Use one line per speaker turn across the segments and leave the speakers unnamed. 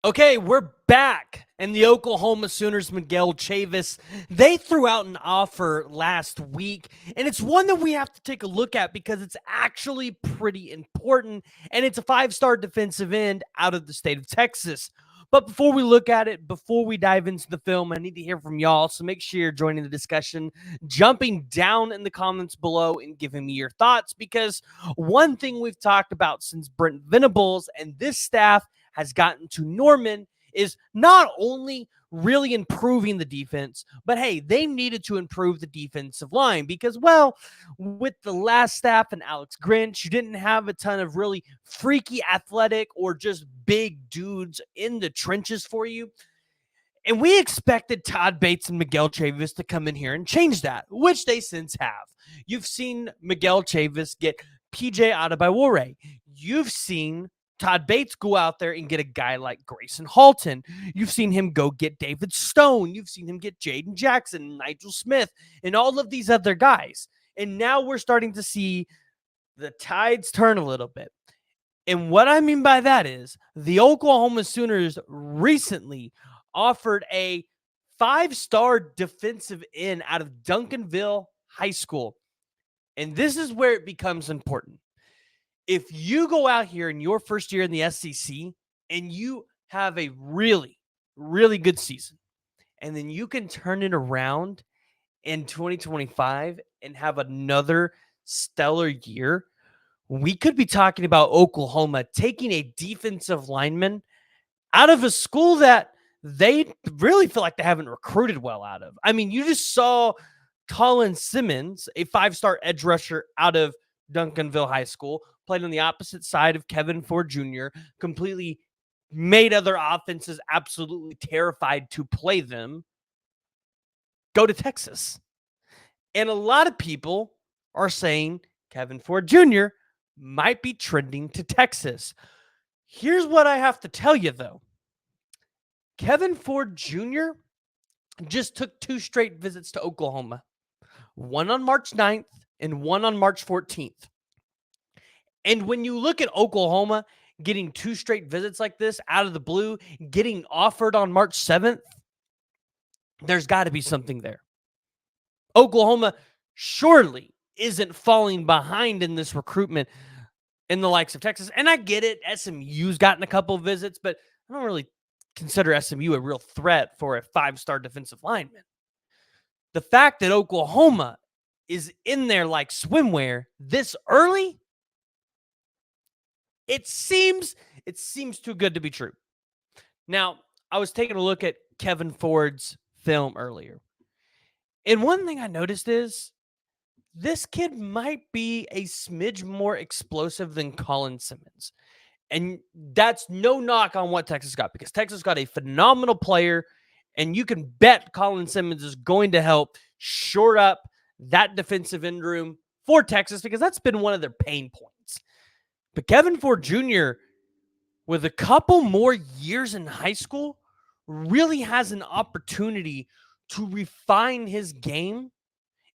Okay, we're back. And the Oklahoma Sooners, Miguel Chavis, they threw out an offer last week. And it's one that we have to take a look at because it's actually pretty important. And it's a 5-star defensive end out of the state of Texas. But before we look at it, before we dive into the film, I need to hear from y'all. So make sure you're joining the discussion, jumping down in the comments below and giving me your thoughts. Because one thing we've talked about since Brent Venables and this staff has gotten to Norman is not only really improving the defense, but hey, they needed to improve the defensive line because, well, with the last staff and Alex Grinch, you didn't have a ton of really freaky athletic or just big dudes in the trenches for you. And we expected Todd Bates and Miguel Chavis to come in here and change that, which they since have. You've seen Miguel Chavis get PJ Adebayor. You've seen Todd Bates go out there and get a guy like Grayson Halton. You've seen him go get David Stone. You've seen him get Jaden Jackson, Nigel Smith, and all of these other guys. And now we're starting to see the tides turn a little bit. And what I mean by that is the Oklahoma Sooners recently offered a 5-star defensive end out of Duncanville High School. And this is where it becomes important. If you go out here in your first year in the SEC and you have a really, really good season, and then you can turn it around in 2025 and have another stellar year, we could be talking about Oklahoma taking a defensive lineman out of a school that they really feel like they haven't recruited well out of. I mean, you just saw Colin Simmons, a 5-star edge rusher out of Duncanville High School, played on the opposite side of Kevin Ford Jr., completely made other offenses absolutely terrified to play them, go to Texas. And a lot of people are saying Kevin Ford Jr. might be trending to Texas. Here's what I have to tell you, though. Kevin Ford Jr. just took 2 straight visits to Oklahoma, one on March 9th and one on March 14th. And when you look at Oklahoma getting 2 straight visits like this out of the blue, getting offered on March 7th, there's got to be something there. Oklahoma surely isn't falling behind in this recruitment in the likes of Texas. And I get it. SMU's gotten a couple of visits, but I don't really consider SMU a real threat for a 5-star defensive lineman. The fact that Oklahoma is in there like swimwear this early, it seems too good to be true. Now, I was taking a look at Kevin Ford's film earlier. And one thing I noticed is this kid might be a smidge more explosive than Colin Simmons. And that's no knock on what Texas got, because Texas got a phenomenal player, and you can bet Colin Simmons is going to help shore up that defensive end room for Texas, because that's been one of their pain points. But Kevin Ford Jr., with a couple more years in high school, really has an opportunity to refine his game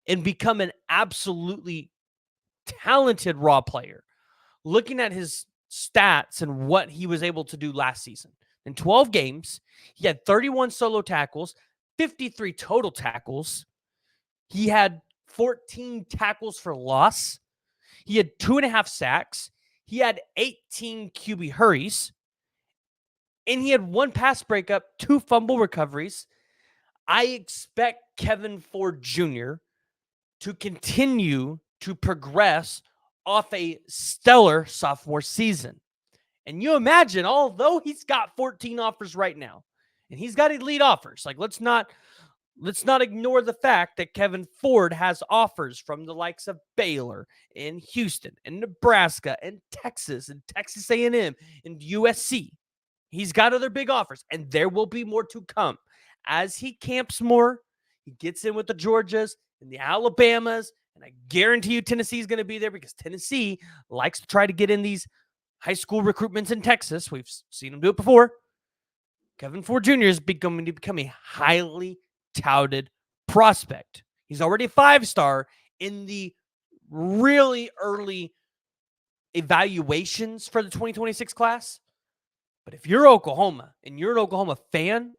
and become an absolutely talented raw player. Looking at his stats and what he was able to do last season, in 12 games, he had 31 solo tackles, 53 total tackles. He had 14 tackles for loss. He had 2.5 sacks. He had 18 QB hurries. And he had 1 pass breakup, 2 fumble recoveries. I expect Kevin Ford Jr. to continue to progress off a stellar sophomore season. And you imagine, although he's got 14 offers right now, and he's got elite offers, like let's not ignore the fact that Kevin Ford has offers from the likes of Baylor and Houston and Nebraska and Texas A&M and USC. He's got other big offers, and there will be more to come. As he camps more, he gets in with the Georgias and the Alabamas, and I guarantee you Tennessee's going to be there, because Tennessee likes to try to get in these high school recruitments in Texas. We've seen him do it before. Kevin Ford Jr. is going to become a highly touted prospect. He's already a 5-star in the really early evaluations for the 2026 class. But if you're Oklahoma and you're an Oklahoma fan,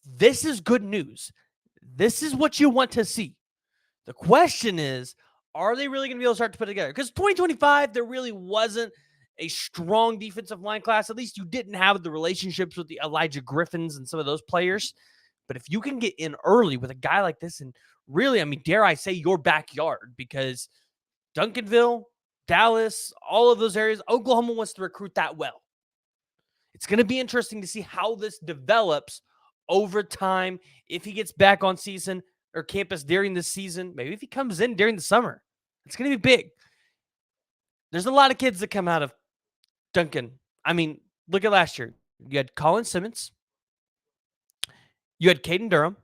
this is good news. This is what you want to see. The question is, are they really going to be able to start to put it together? Because 2025, there really wasn't a strong defensive line class. At least you didn't have the relationships with the Elijah Griffins and some of those players. But if you can get in early with a guy like this, and really, I mean, dare I say your backyard, because Duncanville, Dallas, all of those areas, Oklahoma wants to recruit that well. It's going to be interesting to see how this develops over time. If he gets back on season or campus during the season, maybe if he comes in during the summer, it's going to be big. There's a lot of kids that come out of Duncan. I mean, look at last year. You had Colin Simmons. You had Caden Durham,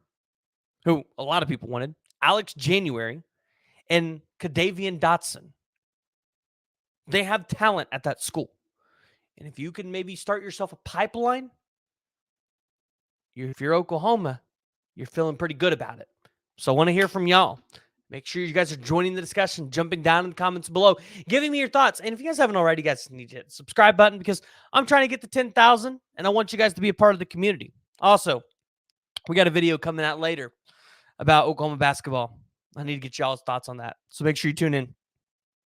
who a lot of people wanted, Alex January, and Kadavian Dotson. They have talent at that school. And if you can maybe start yourself a pipeline, if you're Oklahoma, you're feeling pretty good about it. So I want to hear from y'all. Make sure you guys are joining the discussion, jumping down in the comments below, giving me your thoughts. And if you guys haven't already, you guys need to hit the subscribe button, because I'm trying to get to 10,000, and I want you guys to be a part of the community. Also, we got a video coming out later about Oklahoma basketball. I need to get y'all's thoughts on that. So make sure you tune in.